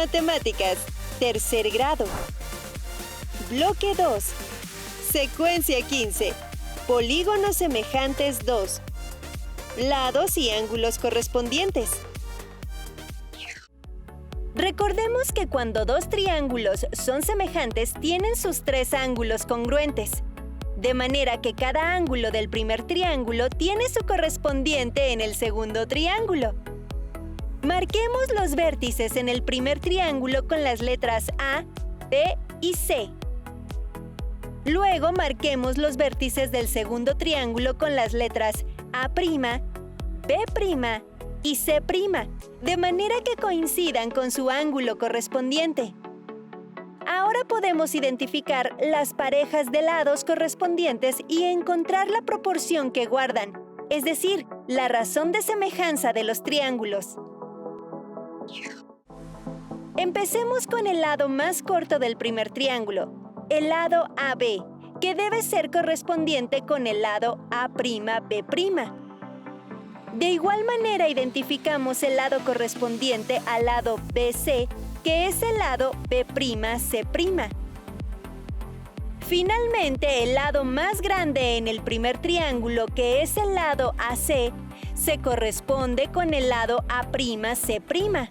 Matemáticas, tercer grado. Bloque 2. Secuencia 15. Polígonos semejantes 2. Lados y ángulos correspondientes. Recordemos que cuando dos triángulos son semejantes, tienen sus tres ángulos congruentes. De manera que cada ángulo del primer triángulo tiene su correspondiente en el segundo triángulo. Marquemos los vértices en el primer triángulo con las letras A, B y C. Luego marquemos los vértices del segundo triángulo con las letras A', B' y C', de manera que coincidan con su ángulo correspondiente. Ahora podemos identificar las parejas de lados correspondientes y encontrar la proporción que guardan, es decir, la razón de semejanza de los triángulos. Empecemos con el lado más corto del primer triángulo, el lado AB, que debe ser correspondiente con el lado A'B'. De igual manera identificamos el lado correspondiente al lado BC, que es el lado B'C'. Finalmente, el lado más grande en el primer triángulo, que es el lado AC, se corresponde con el lado A'C'.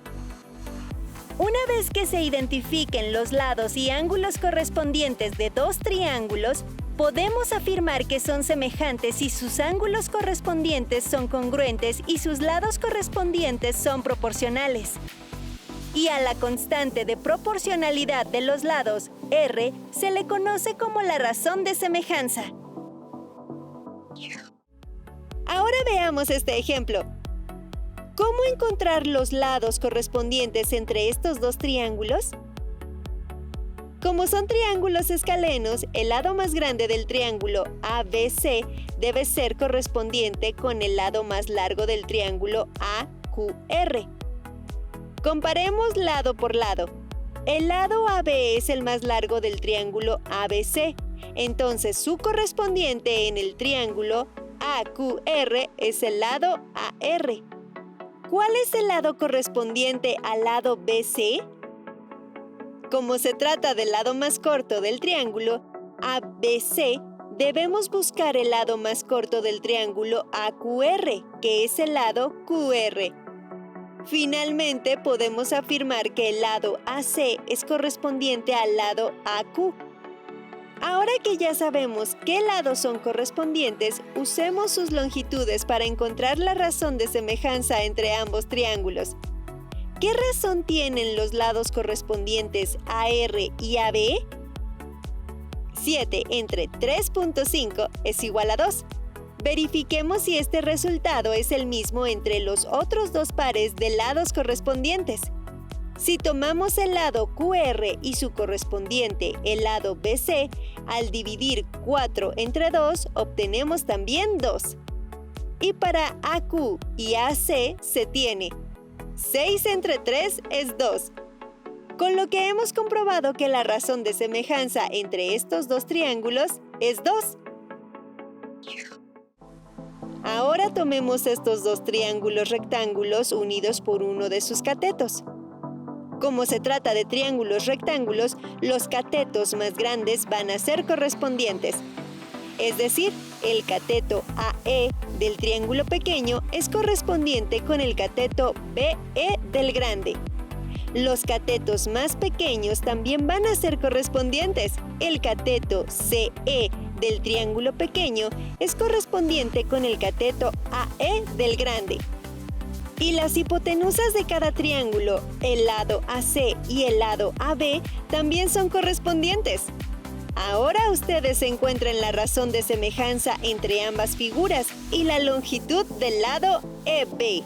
Una vez que se identifiquen los lados y ángulos correspondientes de dos triángulos, podemos afirmar que son semejantes si sus ángulos correspondientes son congruentes y sus lados correspondientes son proporcionales. Y a la constante de proporcionalidad de los lados, R, se le conoce como la razón de semejanza. Ahora veamos este ejemplo. ¿Cómo encontrar los lados correspondientes entre estos dos triángulos? Como son triángulos escalenos, el lado más grande del triángulo ABC debe ser correspondiente con el lado más largo del triángulo AQR. Comparemos lado por lado. El lado AB es el más largo del triángulo ABC, entonces su correspondiente en el triángulo AQR es el lado AR. ¿Cuál es el lado correspondiente al lado BC? Como se trata del lado más corto del triángulo ABC, debemos buscar el lado más corto del triángulo AQR, que es el lado QR. Finalmente, podemos afirmar que el lado AC es correspondiente al lado AQ. Ahora que ya sabemos qué lados son correspondientes, usemos sus longitudes para encontrar la razón de semejanza entre ambos triángulos. ¿Qué razón tienen los lados correspondientes AR y AB? 7 entre 3.5 es igual a 2. Verifiquemos si este resultado es el mismo entre los otros dos pares de lados correspondientes. Si tomamos el lado QR y su correspondiente, el lado BC, al dividir 4 entre 2, obtenemos también 2. Y para AQ y AC se tiene 6 entre 3 es 2. Con lo que hemos comprobado que la razón de semejanza entre estos dos triángulos es 2. Ahora tomemos estos dos triángulos rectángulos unidos por uno de sus catetos. Como se trata de triángulos rectángulos, los catetos más grandes van a ser correspondientes. Es decir, el cateto AE del triángulo pequeño es correspondiente con el cateto BE del grande. Los catetos más pequeños también van a ser correspondientes. El cateto CE del triángulo pequeño es correspondiente con el cateto AE del grande. Y las hipotenusas de cada triángulo, el lado AC y el lado AB, también son correspondientes. Ahora ustedes encuentran la razón de semejanza entre ambas figuras y la longitud del lado EB.